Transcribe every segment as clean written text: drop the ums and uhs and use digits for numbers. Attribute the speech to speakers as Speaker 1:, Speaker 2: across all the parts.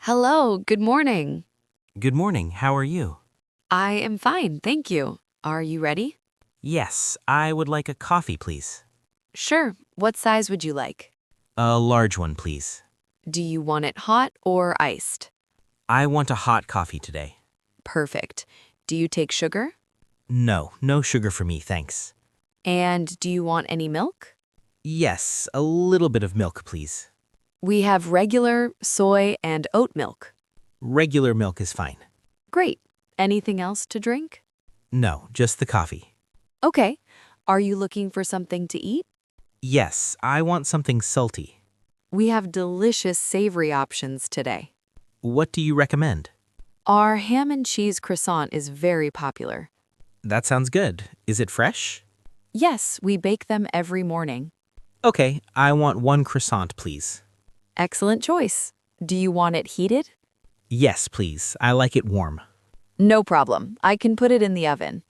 Speaker 1: Hello, good morning.
Speaker 2: Good morning, how are you?
Speaker 1: I am fine, thank you. Are you ready?
Speaker 2: Yes, I would like a coffee, please.
Speaker 1: Sure. What size would you like?
Speaker 2: A large one, please.
Speaker 1: Do you want it hot or iced?
Speaker 2: I want a hot coffee today.
Speaker 1: Perfect. Do you take sugar?
Speaker 2: No, no sugar for me, thanks.
Speaker 1: And do you want any milk?
Speaker 2: Yes, a little bit of milk, please.
Speaker 1: We have regular, soy, and oat milk.
Speaker 2: Regular milk is fine.
Speaker 1: Great. Anything else to drink?
Speaker 2: No, just the coffee.
Speaker 1: Okay. Are you looking for something to eat?
Speaker 2: Yes, I want something salty.
Speaker 1: We have delicious savory options today.
Speaker 2: What do you recommend?
Speaker 1: Our ham and cheese croissant is very popular.
Speaker 2: That sounds good. Is it fresh?
Speaker 1: Yes, we bake them every morning.
Speaker 2: Okay, I want one croissant, please.
Speaker 1: Excellent choice. Do you want it heated?
Speaker 2: Yes, please. I like it warm.
Speaker 1: No problem. I can put it in the oven.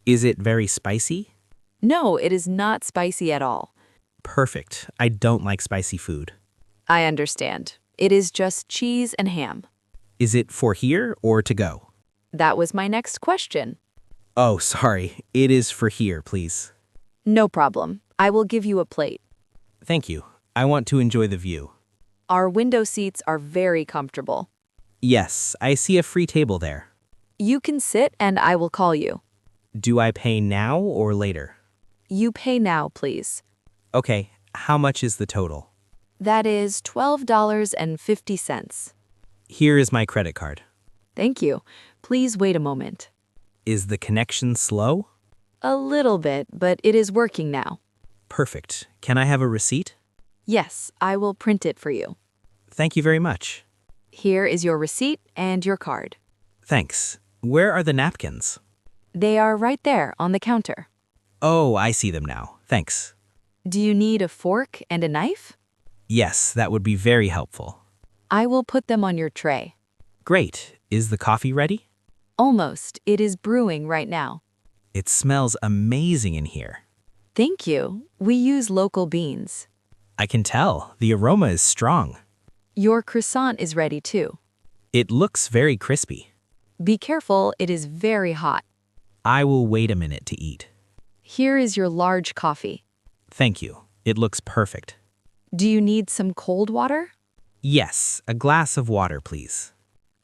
Speaker 2: Is it very spicy?
Speaker 1: No, it is not spicy at all.
Speaker 2: Perfect. I don't like spicy food.
Speaker 1: I understand. It is just cheese and ham.
Speaker 2: Is it for here or to go?
Speaker 1: That was my next question.
Speaker 2: Oh, sorry. It is for here, please.
Speaker 1: No problem. I will give you a plate.
Speaker 2: Thank you. I want to enjoy the view.
Speaker 1: Our window seats are very comfortable.
Speaker 2: Yes, I see a free table there.
Speaker 1: You can sit and I will call you.
Speaker 2: Do I pay now or later?
Speaker 1: You pay now, please.
Speaker 2: Okay, how much is the total?
Speaker 1: That is $12.50.
Speaker 2: Here is my credit card.
Speaker 1: Thank you. Please wait a moment.
Speaker 2: Is the connection slow?
Speaker 1: A little bit, but it is working now.
Speaker 2: Perfect. Can I have a receipt?
Speaker 1: Yes, I will print it for you.
Speaker 2: Thank you very much.
Speaker 1: Here is your receipt and your card.
Speaker 2: Thanks. Where are the napkins?
Speaker 1: They are right there on the counter.
Speaker 2: Oh, I see them now. Thanks.
Speaker 1: Do you need a fork and a knife?
Speaker 2: Yes, that would be very helpful.
Speaker 1: I will put them on your tray.
Speaker 2: Great. Is the coffee ready?
Speaker 1: Almost. It is brewing right now.
Speaker 2: It smells amazing in here.
Speaker 1: Thank you. We use local beans.
Speaker 2: I can tell. The aroma is strong.
Speaker 1: Your croissant is ready too.
Speaker 2: It looks very crispy.
Speaker 1: Be careful, it is very hot.
Speaker 2: I will wait a minute to eat.
Speaker 1: Here is your large coffee.
Speaker 2: Thank you. It looks perfect.
Speaker 1: Do you need some cold water?
Speaker 2: Yes, a glass of water, please.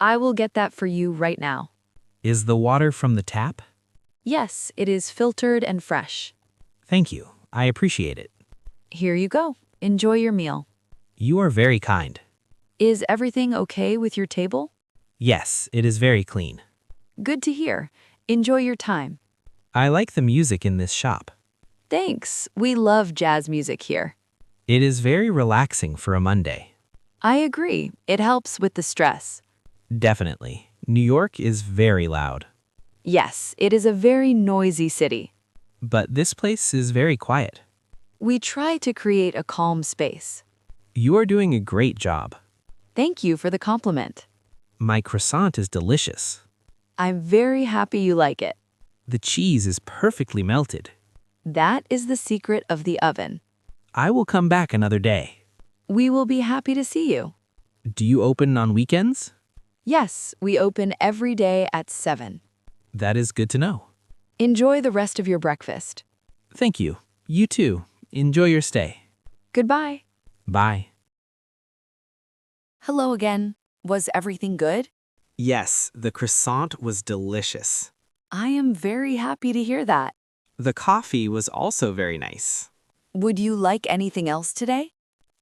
Speaker 1: I will get that for you right now.
Speaker 2: Is the water from the tap?
Speaker 1: Yes, it is filtered and fresh.
Speaker 2: Thank you. I appreciate it.
Speaker 1: Here you go. Enjoy your meal.
Speaker 2: You are very kind.
Speaker 1: Is everything okay with your table?
Speaker 2: Yes, it is very clean.
Speaker 1: Good to hear. Enjoy your time.
Speaker 2: I like the music in this shop.
Speaker 1: Thanks. We love jazz music here.
Speaker 2: It is very relaxing for a Monday.
Speaker 1: I agree. It helps with the stress.
Speaker 2: Definitely. New York is very loud.
Speaker 1: Yes, it is a very noisy city.
Speaker 2: But this place is very quiet.
Speaker 1: We try to create a calm space.
Speaker 2: You are doing a great job.
Speaker 1: Thank you for the compliment.
Speaker 2: My croissant is delicious.
Speaker 1: I'm very happy you like it.
Speaker 2: The cheese is perfectly melted.
Speaker 1: That is the secret of the oven.
Speaker 2: I will come back another day.
Speaker 1: We will be happy to see you.
Speaker 2: Do you open on weekends?
Speaker 1: Yes, we open every day at 7.
Speaker 2: That is good to know.
Speaker 1: Enjoy the rest of your breakfast.
Speaker 2: Thank you. You too. Enjoy your stay.
Speaker 1: Goodbye.
Speaker 2: Bye.
Speaker 1: Hello again. Was everything good?
Speaker 2: Yes, the croissant was delicious.
Speaker 1: I am very happy to hear that.
Speaker 2: The coffee was also very nice.
Speaker 1: Would you like anything else today?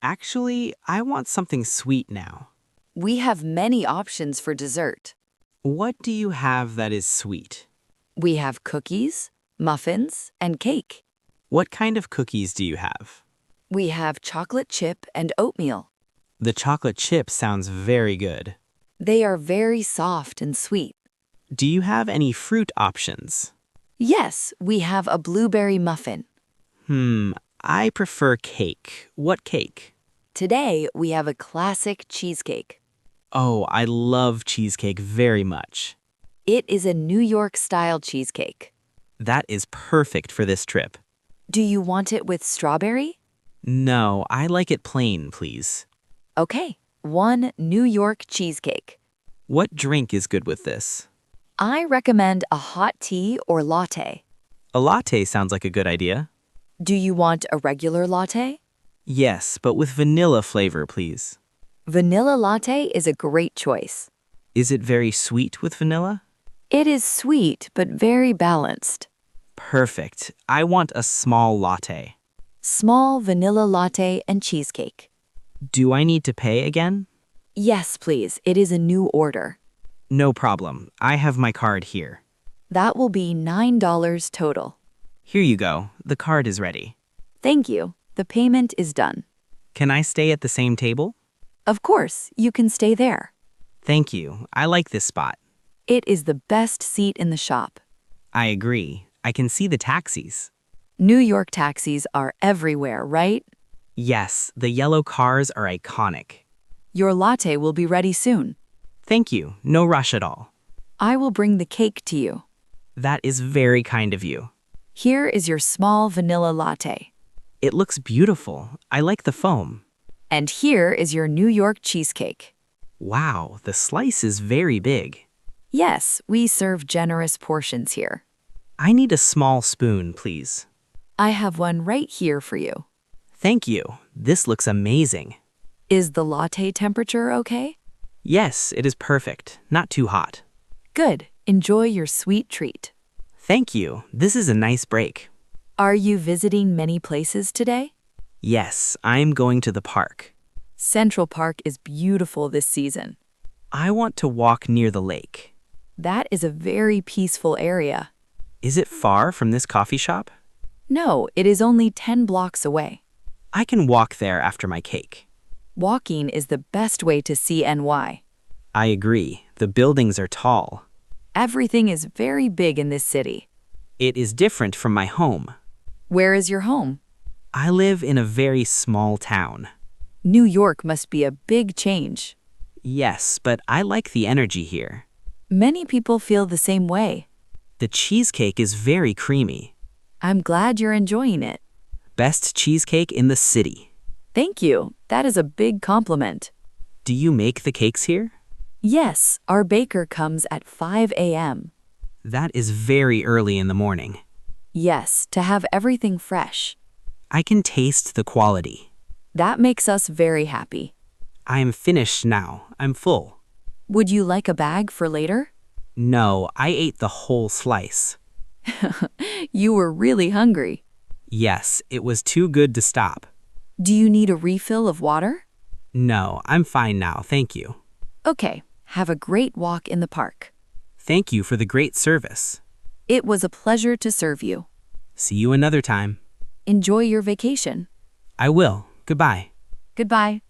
Speaker 2: Actually, I want something sweet now.
Speaker 1: We have many options for dessert.
Speaker 2: What do you have that is sweet?
Speaker 1: We have cookies, muffins, and cake.
Speaker 2: What kind of cookies do you have?
Speaker 1: We have chocolate chip and oatmeal.
Speaker 2: The chocolate chip sounds very good.
Speaker 1: They are very soft and sweet.
Speaker 2: Do you have any fruit options?
Speaker 1: Yes, we have a blueberry muffin.
Speaker 2: I prefer cake. What cake?
Speaker 1: Today, we have a classic cheesecake.
Speaker 2: Oh, I love cheesecake very much.
Speaker 1: It is a New York-style cheesecake.
Speaker 2: That is perfect for this trip.
Speaker 1: Do you want it with strawberry?
Speaker 2: No, I like it plain, please.
Speaker 1: Okay, 1 New York cheesecake.
Speaker 2: What drink is good with this?
Speaker 1: I recommend a hot tea or latte.
Speaker 2: A latte sounds like a good idea.
Speaker 1: Do you want a regular latte?
Speaker 2: Yes, but with vanilla flavor, please.
Speaker 1: Vanilla latte is a great choice.
Speaker 2: Is it very sweet with vanilla?
Speaker 1: It is sweet but very balanced.
Speaker 2: Perfect. I want a small latte.
Speaker 1: Small vanilla latte and cheesecake.
Speaker 2: Do I need to pay again?
Speaker 1: Yes, please. It is a new order.
Speaker 2: No problem. I have my card here.
Speaker 1: That will be $9 total.
Speaker 2: Here you go. The card is ready.
Speaker 1: Thank you. The payment is done.
Speaker 2: Can I stay at the same table?
Speaker 1: Of course, you can stay there.
Speaker 2: Thank you. I like this spot.
Speaker 1: It is the best seat in the shop.
Speaker 2: I agree. I can see the taxis.
Speaker 1: New York taxis are everywhere, right?
Speaker 2: Yes, the yellow cars are iconic.
Speaker 1: Your latte will be ready soon.
Speaker 2: Thank you. No rush at all.
Speaker 1: I will bring the cake to you.
Speaker 2: That is very kind of you.
Speaker 1: Here is your small vanilla latte.
Speaker 2: It looks beautiful. I like the foam.
Speaker 1: And here is your New York cheesecake.
Speaker 2: Wow, the slice is very big.
Speaker 1: Yes, we serve generous portions here.
Speaker 2: I need a small spoon, please.
Speaker 1: I have one right here for you.
Speaker 2: Thank you. This looks amazing.
Speaker 1: Is the latte temperature okay?
Speaker 2: Yes, it is perfect. Not too hot.
Speaker 1: Good. Enjoy your sweet treat.
Speaker 2: Thank you. This is a nice break.
Speaker 1: Are you visiting many places today?
Speaker 2: Yes, I'm going to the park.
Speaker 1: Central Park is beautiful this season.
Speaker 2: I want to walk near the lake.
Speaker 1: That is a very peaceful area.
Speaker 2: Is it far from this coffee shop?
Speaker 1: No, it is only 10 blocks away.
Speaker 2: I can walk there after my cake.
Speaker 1: Walking is the best way to see NY.
Speaker 2: I agree. The buildings are tall.
Speaker 1: Everything is very big in this city.
Speaker 2: It is different from my home.
Speaker 1: Where is your home?
Speaker 2: I live in a very small town.
Speaker 1: New York must be a big change.
Speaker 2: Yes, but I like the energy here.
Speaker 1: Many people feel the same way.
Speaker 2: The cheesecake is very creamy.
Speaker 1: I'm glad you're enjoying it.
Speaker 2: Best cheesecake in the city.
Speaker 1: Thank you. That is a big compliment.
Speaker 2: Do you make the cakes here?
Speaker 1: Yes, our baker comes at 5 a.m.
Speaker 2: That is very early in the morning.
Speaker 1: Yes, to have everything fresh.
Speaker 2: I can taste the quality.
Speaker 1: That makes us very happy.
Speaker 2: I am finished now. I'm full.
Speaker 1: Would you like a bag for later?
Speaker 2: No, I ate the whole slice.
Speaker 1: You were really hungry.
Speaker 2: Yes, it was too good to stop.
Speaker 1: Do you need a refill of water?
Speaker 2: No, I'm fine now, thank you.
Speaker 1: Okay, have a great walk in the park.
Speaker 2: Thank you for the great service.
Speaker 1: It was a pleasure to serve you.
Speaker 2: See you another time.
Speaker 1: Enjoy your vacation.
Speaker 2: I will. Goodbye.
Speaker 1: Goodbye.